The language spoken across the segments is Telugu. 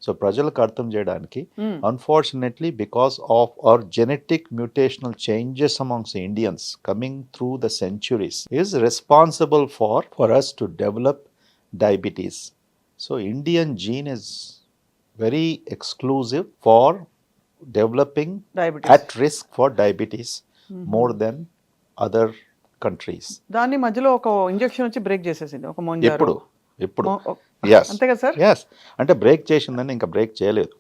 సో ప్రజలకు అర్థం చేయడానికి unfortunately because of our genetic mutational changes amongst Indians coming through the centuries is responsible for us to develop diabetes. So Indian gene is very exclusive for developing diabetes. At risk for diabetes more than other countries. దాన్ని మధ్యలో ఒక ఇంజెక్షన్ వచ్చి బ్రేక్ చేసేసింది ఒక మొంజారో. ఇప్పుడు ఎస్ అంతే కదా సార్? ఎస్ అంటే బ్రేక్ చేసిందని ఇంకా బ్రేక్ చేయలేదు.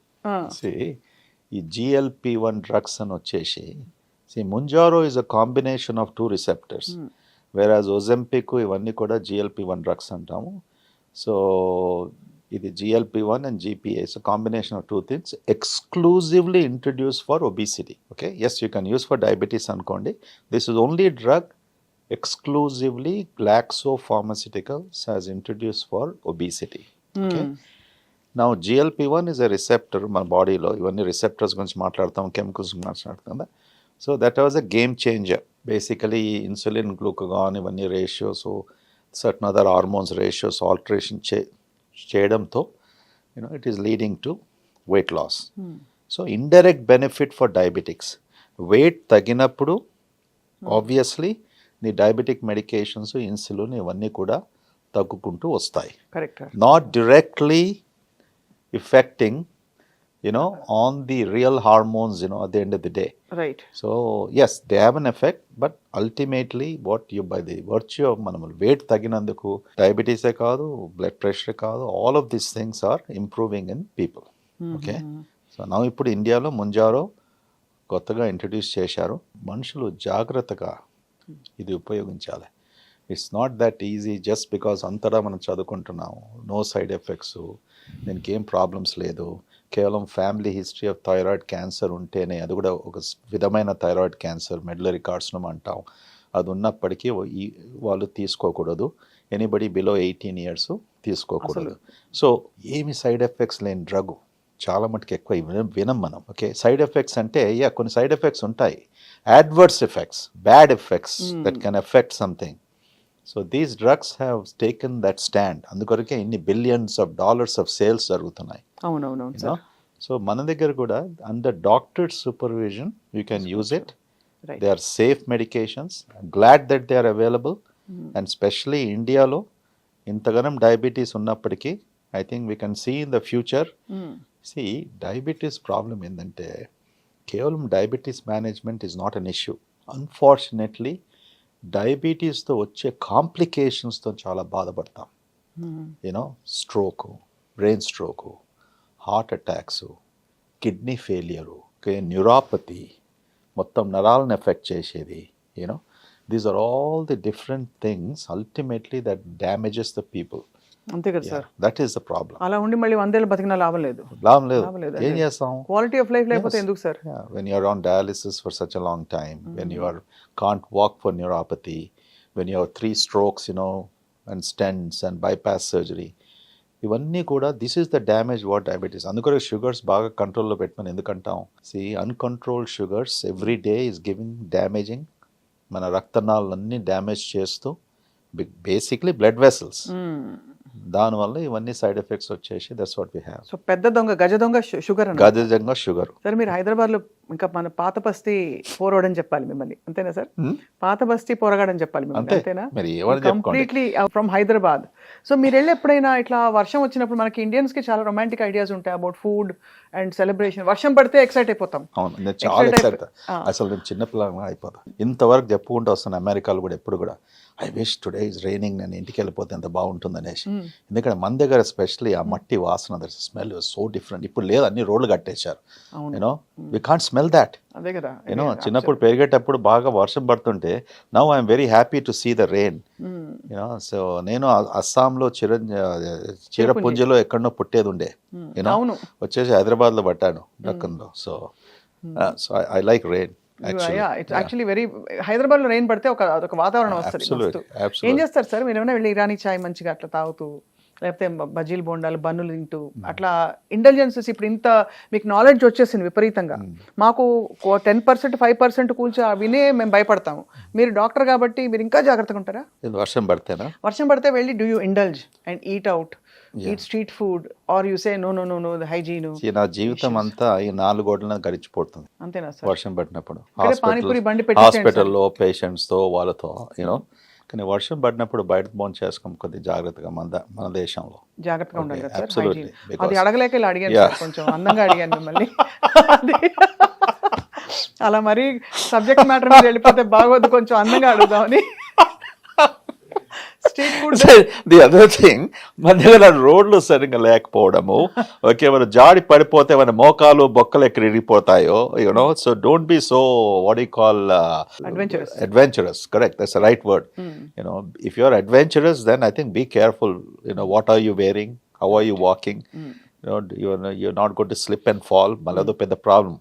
ఈ GLP-1 డ్రగ్స్ అని వచ్చేసి Mounjaro is a combination of two receptors, whereas Ozempic ఇవన్నీ కూడా GLP-1 డ్రగ్స్ అంటాము. సో ఇది GLP-1 and GPA is a combination of two things exclusively introduced for obesity. Okay, yes, you can use for diabetes అనుకోండి. This is only drug exclusively Glaxo Pharmaceuticals has introduced for obesity. Okay. Now GLP-1 is a receptor మన బాడీలో ఇవన్నీ రిసెప్టర్స్ గురించి మాట్లాడతాం, కెమికల్స్ గురించి మాట్లాడతాం. So that was a game changer. Basically insulin, glucagon ఇవన్నీ ratios, certain other hormones ratios alteration చేయడంతో it is leading to weight loss. So indirect benefit for diabetics, weight తగ్గినప్పుడు ఆబ్వియస్లీ నీ డయాబెటిక్ మెడికేషన్స్, ఇన్సులిన్ ఇవన్నీ కూడా తగ్గుకుంటూ వస్తాయి. Not directly affecting on the real hormones, at the end of the day. Right. So, yes, they have an effect, but ultimately, by the virtue of weight taginanduku, diabetes kaadu, blood pressure kaadu, all of these things are improving in people. Okay. So, now ippudu India lo Mounjaro kottaga introduce chesaru. Manusulu jagrataga idi upayoginchali. It's not that easy just because antara మనం చదువుకుంటున్నాము, నో సైడ్ ఎఫెక్ట్స్, దీనికి ఏం ప్రాబ్లమ్స్ లేదు, కేవలం family history of thyroid cancer ఉంటేనే, అది కూడా ఒక విధమైన థైరాయిడ్ క్యాన్సర్ మెడలరీ కార్సినోమా అంటాం, అది ఉన్నప్పటికీ వాళ్ళు తీసుకోకూడదు. ఎనీబడి బిలో 18 years తీసుకోకూడదు. సో ఏమి సైడ్ ఎఫెక్ట్స్ లేని డ్రగ్ చాలా మటుకు ఎక్కువ వినం మనం. ఓకే, సైడ్ ఎఫెక్ట్స్ అంటే కొన్ని సైడ్ ఎఫెక్ట్స్ ఉంటాయి, adverse effects, bad effects that can affect something. So these drugs have taken that stand. అందుకొరకే ఇన్ని billions of dollars of sales జరుగుతున్నాయి. అవునవును. సో మన దగ్గర కూడా under doctor supervision you can use it. They are safe medications. Glad that they are available. And specially ఇండియాలో ఇంతగానం డయాబెటీస్ ఉన్నప్పటికీ I think we can see in the future. Diabetes problem ఏంటంటే కేవలం diabetes management is not an issue. Unfortunately డయాబెటీస్తో వచ్చే కాంప్లికేషన్స్తో చాలా బాధపడతాం. Stroke, brain stroke, heart attacks, kidney failure, neuropathy, మొత్తం నరాలను ఎఫెక్ట్ చేసేది. These are all the different things ultimately that damages the people. అంతే కదా sir? That is the problem. అలా ఉండి మళ్ళీ 100 ఏళ్ళు బతికినా లాభం లేదు. ఏం చేస్తాం? క్వాలిటీ ఆఫ్ లైఫ్ లేకపోతే ఎందుకు sir? When you are on dialysis for such a long time, when you can't walk for neuropathy, when you have 3 strokes, and stents and bypass surgery, ఇవన్నీ కూడా this is the damage what diabetes. అందుకని షుగర్స్ బాగా కంట్రోల్లో పెట్టమని ఎందుకంటాం? Uncontrolled sugars every day is giving damaging మన రక్తనాళాలన్నీ డ్యామేజ్ చేస్తూ బేసిక్లీ బ్లడ్ వెసల్స్. దానివల్ల ఇవన్నీ సైడ్ ఎఫెక్ట్స్ వచ్చేసి that's what we have. So పెద్ద దొంగ, గజ దొంగ షుగర్. గజ దొంగ షుగర్. సార్ మీరు హైదరాబాద్లో ఇంకా మన పాత బస్తీ పోరాడని చెప్పాలి మిమ్మల్ని, అంతేనా సార్? పాత బస్తీ పోరగాడని చెప్పాలి మిమ్మల్ని, అంతేనా? Completely from Hyderabad. సో మీరు వెళ్ళి ఎప్పుడైనా ఇట్లా వర్షం వచ్చినప్పుడు, మనకి ఇండియన్స్కి చాలా రొమాంటిక్ ఐడియాస్ ఉంటాయి అబౌట్ ఫుడ్ అండ్ సెలబ్రేషన్. వర్షం పడితే ఎక్సైట్ అయిపోతాం. అవును, నేను చాలా ఎక్సైట్. అసలు నేను చిన్నపిల్లగా అయిపోతాను. ఇంతవరకు చెప్పుకుంటూ వస్తాను అమెరికాలో కూడా ఎప్పుడు కూడా, I wish today is raining, నేను ఇంటికి వెళ్ళిపోతే ఎంత బాగుంటుంది అనేసి. ఎందుకంటే మన దగ్గర ఎస్పెషల్లీ ఆ మట్టి వాసన, దట్ స్మెల్ సో డిఫరెంట్. ఇప్పుడు లేదు, అన్ని రోడ్లు కట్టేశారు. We can't smell that. అదే కదా. చిన్నప్పుడు పెరిగేటప్పుడు బాగా వర్షం పడుతుంటే, now I'm very happy to see the rain. So నేను అస్సాంలో చిరపుంజిలో ఎక్కడనో పుట్టేది ఉండే, వచ్చేసి హైదరాబాద్లో పట్టాను దక్కన్లో. So I like rain. Hyderabad లో రెయిన్ పడితే ఒక వాతావరణం వస్తుంది. ఏం చేస్తారు సార్ మీరు? ఏమైనా వెళ్ళి ఇరానీ చాయ్ మంచిగా అట్లా తాగుతూ లేకపోతే బజ్జీలు బోండాలు బన్నులు తింటూ అట్లా ఇంటెలిజెన్సెస్ ఇప్పుడు ఇంత మీకు నాలెడ్జ్ వచ్చేసింది విపరీతంగా. మాకు 10% 5% కూల్చి వినే మేము భయపడతాము. మీరు డాక్టర్ కాబట్టి మీరు ఇంకా జాగ్రత్తగా ఉంటారా? వర్షం పడితేనా? వర్షం పడితే వెళ్ళి do you indulge and eat out, eat street food, or you say no no no no the hygiene? నా జీవితం అంతా ఈ 4 గోడలను గడిచిపోతుంది అంతేనా సార్? వర్షం పడినప్పుడు. పానీపూరి బండి పెట్టేసేయండి సార్. హాస్పిటల్లో పేషెంట్స్తో వాళ్ళతో యూనో. కానీ వర్షం పడినప్పుడు బయట భోజనం చేసుకోం కొద్దిగా జాగ్రత్తగా మన దేశంలో జాగ్రత్తగా ఉండాలి కదా సార్. Absolutely, hygiene. because- అది అడగలేక ఇలా అడిగాను సార్, కొంచెం అందంగా అడిగాను మిమ్మల్ని. అలా మరి సబ్జెక్ట్ మ్యాటర్ మీద వెళ్ళిపోతే బాగోదు, కొంచెం అందంగా అడుగుదామని. Street food the other thing, మన దగ్గర రోడ్లు సరిగ్గా లేకపోవడము, ఓకే, మన జాడి పడిపోతే మన మోకాలు బొక్కలు ఎక్కడ ఇరిగిపోతాయో, you know. So don't be so what you call adventurous. Correct, that's the right word. You know, if you are adventurous, then I think be careful. You know, what are you wearing, how are you walking? You know, you're not going to slip and fall. Malado pedda problem.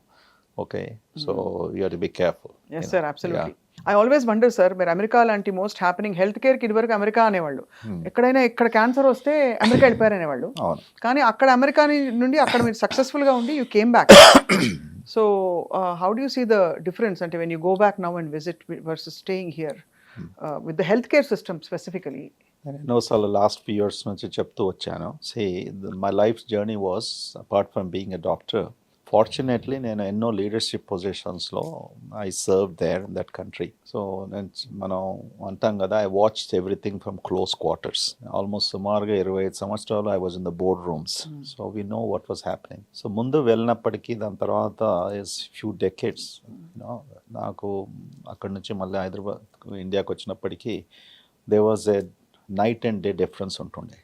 Okay, so you have to be careful. Yes sir, absolutely. I always wonder sir, మీరు అమెరికా లాంటి మోస్ట్ హ్యాపెనింగ్ హెల్త్ కేర్కి ఇదివరకు అమెరికా అనేవాళ్ళు, ఎక్కడైనా ఇక్కడ క్యాన్సర్ వస్తే అమెరికా వెళ్ళిపోయారు అనేవాళ్ళు. కానీ అక్కడ అమెరికా నుండి అక్కడ మీరు సక్సెస్ఫుల్గా ఉండి you came back. So how do you see the difference అంటే when you go back now and visit versus staying here with the health care system specifically? ఎన్నోసార్లు లాస్ట్ ఫ్యూ ఇయర్స్ నుంచి చెప్తూ వచ్చాను. See, my life journey was apart from being a doctor. Fortunately నేను ఎన్నో లీడర్షిప్ పొజిషన్స్లో I serve there in that country. So మనం అంటాం కదా, I watched everything from close quarters. Almost సుమారుగా 25 సంవత్సరాలు I was in the board rooms. So we know what was happening. So ముందు వెళ్ళినప్పటికీ దాని తర్వాత ఇస్ ఫ్యూ డెకేడ్స్ యూనో. నాకు అక్కడి నుంచి మళ్ళీ హైదరాబాద్ ఇండియాకి వచ్చినప్పటికీ they was a night and day difference ఉంటుండే.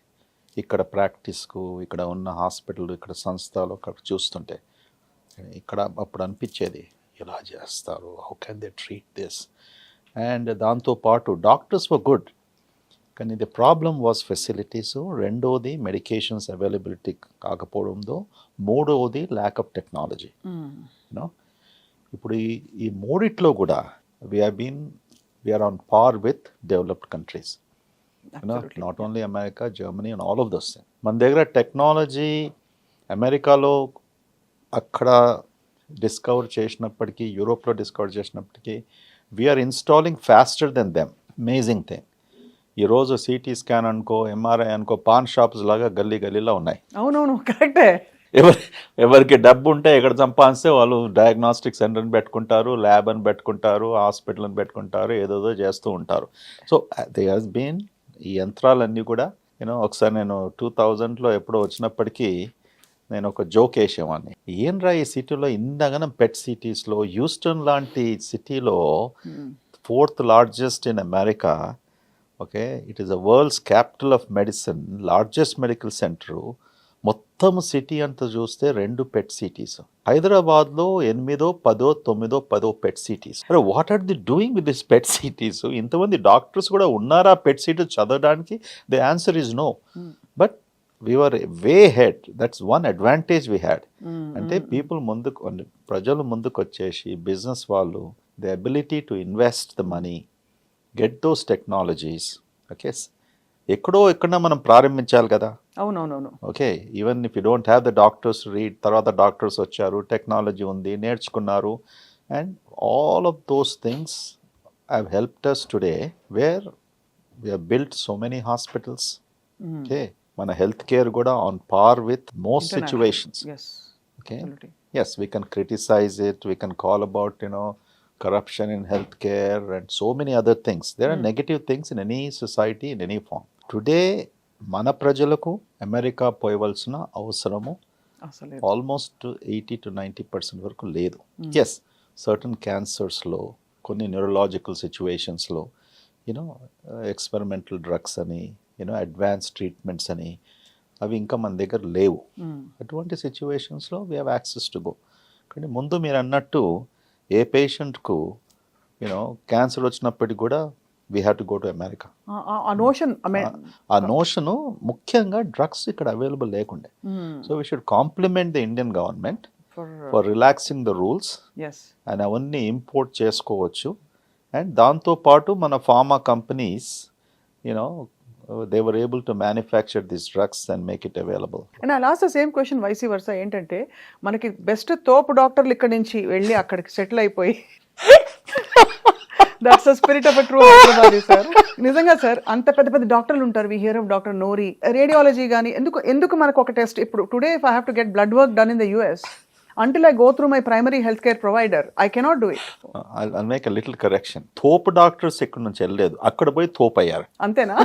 ఇక్కడ ప్రాక్టీస్కు, ఇక్కడ ఉన్న హాస్పిటల్, ఇక్కడ సంస్థలు అక్కడ చూస్తుంటే ఇక్కడ అప్పుడు అనిపించేది ఎలా చేస్తారు, how can they treat this. And దాంతోపాటు డాక్టర్స్ వర్ గుడ్, కానీ ది ప్రాబ్లమ్ వాజ్ ఫెసిలిటీస్. రెండోది మెడికేషన్స్ అవైలబిలిటీ కాకపోవడంతో, మూడవది ల్యాక్ ఆఫ్ టెక్నాలజీ. యూనో, ఇప్పుడు ఈ మూడిట్లో కూడా we are on par with developed countries. Not only America, Germany and all of those things. మన దగ్గర టెక్నాలజీ అమెరికాలో అక్కడ డిస్కవర్ చేసినప్పటికీ, యూరోప్లో డిస్కవర్ చేసినప్పటికీ, we are installing faster than them. Amazing thing. ఈరోజు సిటీ స్కాన్ అనుకో, ఎంఆర్ఐ అనుకో, పాన్ షాప్స్ లాగా గల్లీ గల్లీలో ఉన్నాయి. అవునవును, కరెక్టే. ఎవరికి డబ్బు ఉంటే ఎక్కడ సంపాదిస్తే వాళ్ళు డయాగ్నాస్టిక్ సెంటర్ని పెట్టుకుంటారు, ల్యాబ్ అని పెట్టుకుంటారు, హాస్పిటల్ని పెట్టుకుంటారు, ఏదేదో చేస్తూ ఉంటారు. సో దే హాస్ బీన్ ఈ యంత్రాలన్నీ కూడా యూనో. ఒకసారి నేను 2000లో ఎప్పుడో వచ్చినప్పటికీ నేను ఒక జోక్ వేసేవాడిని, ఏంట్రా ఈ సిటీలో ఇంతగానం పెట్ సిటీస్లో, హ్యూస్టన్ లాంటి సిటీలో 4th largest in America, okay, it is the world's capital of medicine, largest medical centre, మొత్తం సిటీ అంతా చూస్తే 2 పెట్ సిటీస్. హైదరాబాద్లో 8, 10, 9, పెట్ సిటీస్. అరే what are they doing with this PET CTs? ఇంతమంది డాక్టర్స్ కూడా ఉన్నారా పెట్ సిటీస్ చదవడానికి? The answer is no. But we were way ahead. That's one advantage we had. అంటే పీపుల్ ముందుకు, ప్రజలు ముందుకు వచ్చేసి బిజినెస్ వాళ్ళు, the ability to invest the money, get those technologies. Okay, ఎక్కడ మనం ప్రారంభించాలి కదా. అవునవునవును. Okay, even if you don't have the doctors read, తర్వాత డాక్టర్స్ వచ్చారు, టెక్నాలజీ ఉంది, నేర్చుకున్నారు. And all of those things have helped us today, where we have built so many hospitals. Okay, మన హెల్త్ కేర్ కూడా on par with most situations. Okay, yes, we can criticise it, we can call about you know corruption in health care and so many other things. There are negative things in any society, in any form. Today మన ప్రజలకు అమెరికా పోయవలసిన అవసరము ఆల్మోస్ట్ 80 to 90% వరకు లేదు. ఎస్, సర్టన్ క్యాన్సర్స్లో, కొన్ని న్యూరలాజికల్ సిచ్యువేషన్స్లో యూనో ఎక్స్పెరిమెంటల్ డ్రగ్స్ అని, యూనో అడ్వాన్స్ ట్రీట్మెంట్స్ అని, అవి ఇంకా మన దగ్గర లేవు. అటువంటి సిచ్యువేషన్స్లో we have access to go. కానీ ముందు మీరు అన్నట్టు ఏ పేషెంట్కు యూనో క్యాన్సర్ వచ్చినప్పటికీ కూడా we have to go to America. ఆ నోషను ముఖ్యంగా డ్రగ్స్ ఇక్కడ అవైలబుల్ లేకుండే. So we should compliment the Indian government for relaxing the rules and అవన్నీ ఇంపోర్ట్ చేసుకోవచ్చు. అండ్ దాంతోపాటు మన pharma companies you know they were able to manufacture these drugs and make it available. And I last the same question vice versa ఏంటంటే మనకి బెస్ట్ తోపు డాక్టర్లు ఇక్కడ నుంచి వెళ్ళి అక్కడికి సెటిల్ అయిపోయి that's the spirit of a true Hyderabad sir. నిజంగా సార్ అంత పెద్ద పెద్ద డాక్టర్లు ఉంటారు. We hear of doctor Nori radiology కానీ ఎందుకు మనకు ఒక టెస్ట్ ఇప్పుడు today if I have to get blood work done in the US until I go through my primary healthcare provider, I cannot do it. I'll make a little correction. తోపు డాక్టర్స్ ఇక్కడ నుంచి వెళ్ళలేదు, అక్కడ పోయి తోపు అయ్యారు. అంతేనా?